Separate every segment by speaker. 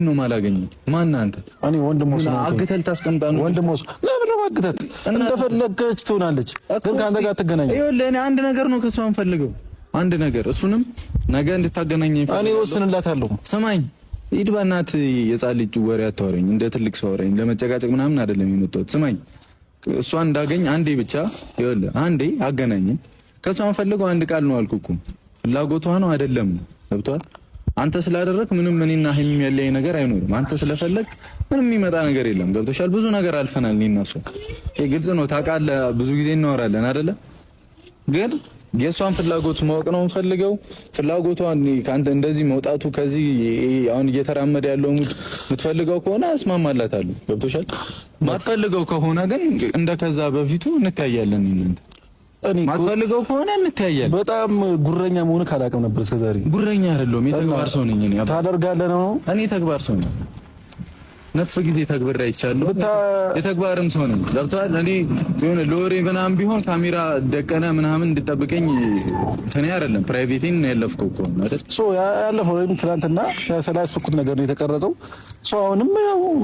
Speaker 1: ነው ማላገኘው? ማን አንተ?
Speaker 2: እኔ ወንድሞስ ነው።
Speaker 1: አግተል ታስቀምጣ ነው
Speaker 2: ወንድሞስ። ለምን ነው ማግተት? እንደፈለገች ትሆናለች፣ ግን ካንተ ጋር ትገናኝ።
Speaker 1: ይኸውልህ እኔ አንድ ነገር ነው ከሷ የምፈልገው፣ አንድ ነገር። እሱንም ነገ እንድታገናኘኝ
Speaker 2: እኔ ወስንላታለሁ።
Speaker 1: ሰማኝ፣ ሂድ በእናትህ። የጻል ልጅ ወሬ አታወራኝ፣ እንደ ትልቅ ሰው አወራኝ። ለመጨቃጨቅ ምናምን አይደለም የመጣሁት። ስማኝ፣ እሷን እንዳገኝ አንዴ ብቻ ይኸውልህ፣ አንዴ አገናኘኝ። ከሷ የምፈልገው አንድ ቃል ነው አልኩህ እኮ። ፍላጎቷ ነው አይደለም? ገብቶሃል? አንተ ስላደረክ ምንም እኔና ሀይሚ ያለኝ ነገር አይኖርም። አንተ ስለፈለግ ምንም የሚመጣ ነገር የለም። ገብቶሻል? ብዙ ነገር አልፈናል እኔና እሷ። ይሄ ግልጽ ነው። ታውቃለህ፣ ብዙ ጊዜ እናወራለን አይደለ? ግን የእሷን ፍላጎት ማወቅ ነው የምፈልገው። ፍላጎቷን ከአንተ እንደዚህ መውጣቱ ከዚህ አሁን እየተራመደ ያለው ሙድ የምትፈልገው ከሆነ እስማማላታለሁ። ገብቶሻል? ማትፈልገው ከሆነ ግን እንደከዛ በፊቱ እንታያለን። ማትፈልገው ከሆነ እንታያለን።
Speaker 2: በጣም ጉረኛ መሆን ካላቀም ነበር እስከዛሬ።
Speaker 1: ጉረኛ አይደለም፣ የተግባር ሰው ነኝ እኔ።
Speaker 2: ታደርጋለህ ነው?
Speaker 1: እኔ ተግባር ሰው ነኝ። ነፍ ጊዜ ተግብሬ አይቻለሁ። የተግባርም ሰው ነኝ። ገብቶሃል? እኔ የሆነ ለወሬ ምናምን ቢሆን ካሜራ ደቀነ ምናምን እንድጠብቀኝ ተኔ አይደለም፣ ፕራይቬቴን ነው ያለፍከው እኮ አይደል?
Speaker 2: ያለፈው ወይም ትናንትና ያሰላስኩት ነገር ነው የተቀረጸው። አሁንም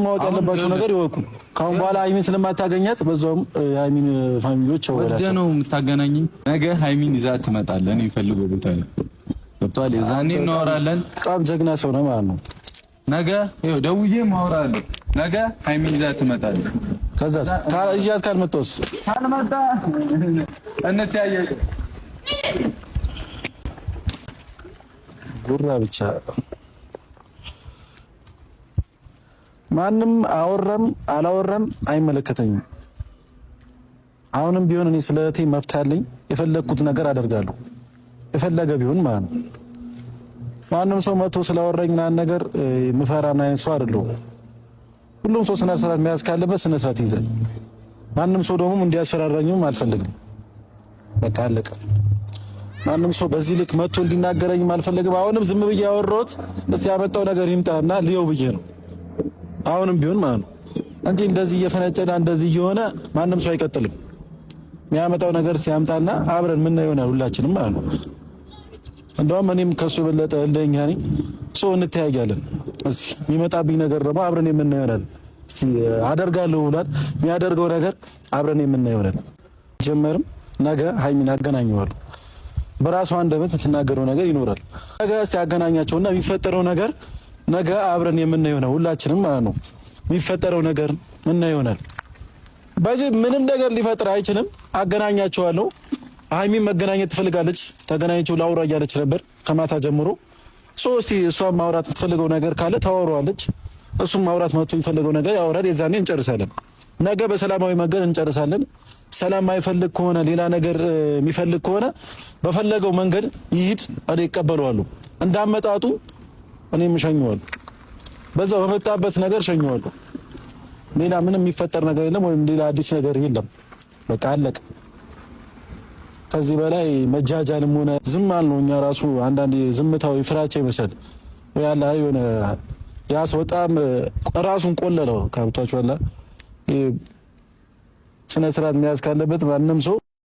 Speaker 2: ማወቅ ያለባቸው ነገር ይወቁ። ካሁን በኋላ ሃይሚን ስለማታገኛት በዛውም የሃይሚን ፋሚሊዎች
Speaker 1: ወደ ነው የምታገናኘኝ። ነገ ሃይሚን ይዛት ትመጣለህ። እኔ ፈልገው ቦታ ላይ ገብቶሃል? የዛኔ እናወራለን።
Speaker 2: በጣም ጀግና ሰው ነው ማለት ነው።
Speaker 1: ነገ ይኸው ደውዬ ማውራለሁ። ነገ ሃይሚን ይዛት ትመጣለህ።
Speaker 2: ከዛስ ይዣት ካልመጣሁስ?
Speaker 1: ካልመጣ እንተያየን።
Speaker 2: ጉራ ብቻ ማንም አወራም አላወራም አይመለከተኝም። አሁንም ቢሆን እኔ ስለ እህቴ መብት አለኝ። የፈለግኩት ነገር አደርጋለሁ፣ የፈለገ ቢሆን ማለት ነው። ማንም ሰው መጥቶ ስላወራኝ ምናምን ነገር ምፈራና አይነት ሰው አይደለሁም። ሁሉም ሰው ስነ ስርዓት መያዝ ካለበት ስነ ስርዓት ይዘን፣ ማንም ሰው ደግሞ እንዲያስፈራራኝም አልፈልግም። በቃ አለቀ። ማንም ሰው በዚህ ልክ መጥቶ እንዲናገረኝም አልፈልግም። አሁንም ዝም ብዬ ያወራሁት እስኪ ያመጣው ነገር ይምጣና ልየው ብዬ ነው። አሁንም ቢሆን ማለት ነው እንጂ እንደዚህ እየፈነጨና እንደዚህ እየሆነ ማንም ሰው አይቀጥልም። የሚያመጣው ነገር ሲያምጣና አብረን ምን ይሆናል ሁላችንም ማለት ነው። እንደውም እኔም ከሱ የበለጠ እንደኛ ነኝ። ሰው እንተያያለን። እስቲ የሚመጣብኝ ነገር ደግሞ አብረን የምናየው ይሆናል። እስቲ አደርጋለሁ ብሏል። የሚያደርገው ነገር አብረን የምናየው ይሆናል። ጀመርም ነገ ሃይሚን አገናኘዋለሁ። በራሷ አንደበት የምትናገረው ነገር ይኖራል። ነገ እስቲ አገናኛቸውና የሚፈጠረው ነገር ነገ አብረን የምናየው ነው ሁላችንም ማለት ነው። የሚፈጠረው ነገር ምናየው ይሆናል። በዚህ ምንም ነገር ሊፈጥር አይችልም። አገናኛቸዋለሁ። ሃይሚን መገናኘት ትፈልጋለች። ተገናኝቸው ላውራ እያለች ነበር ከማታ ጀምሮ። እስቲ እሷም ማውራት የምትፈልገው ነገር ካለ ታወራዋለች። እሱም ማውራት መጥቶ የሚፈልገው ነገር ያወራል። የዛኔ እንጨርሳለን። ነገ በሰላማዊ መንገድ እንጨርሳለን። ሰላም ማይፈልግ ከሆነ ሌላ ነገር የሚፈልግ ከሆነ በፈለገው መንገድ ይሂድ፣ እኔ እቀበለዋለሁ። እንዳመጣጡ እኔም እሸኘዋለሁ። በዛው በመጣበት ነገር እሸኘዋለሁ። ሌላ ምንም የሚፈጠር ነገር የለም፣ ወይም ሌላ አዲስ ነገር የለም። በቃ አለቀ። ከዚህ በላይ መጃጃልም ሆነ ዝም አልነው። እኛ ራሱ አንዳንዴ ዝምታዊ ፍራቻ ይመስል ያለ የሆነ ያስ በጣም ራሱን ቆለለው ካብቷቸዋል። ስነ ስርዓት መያዝ ካለበት ማንም ሰው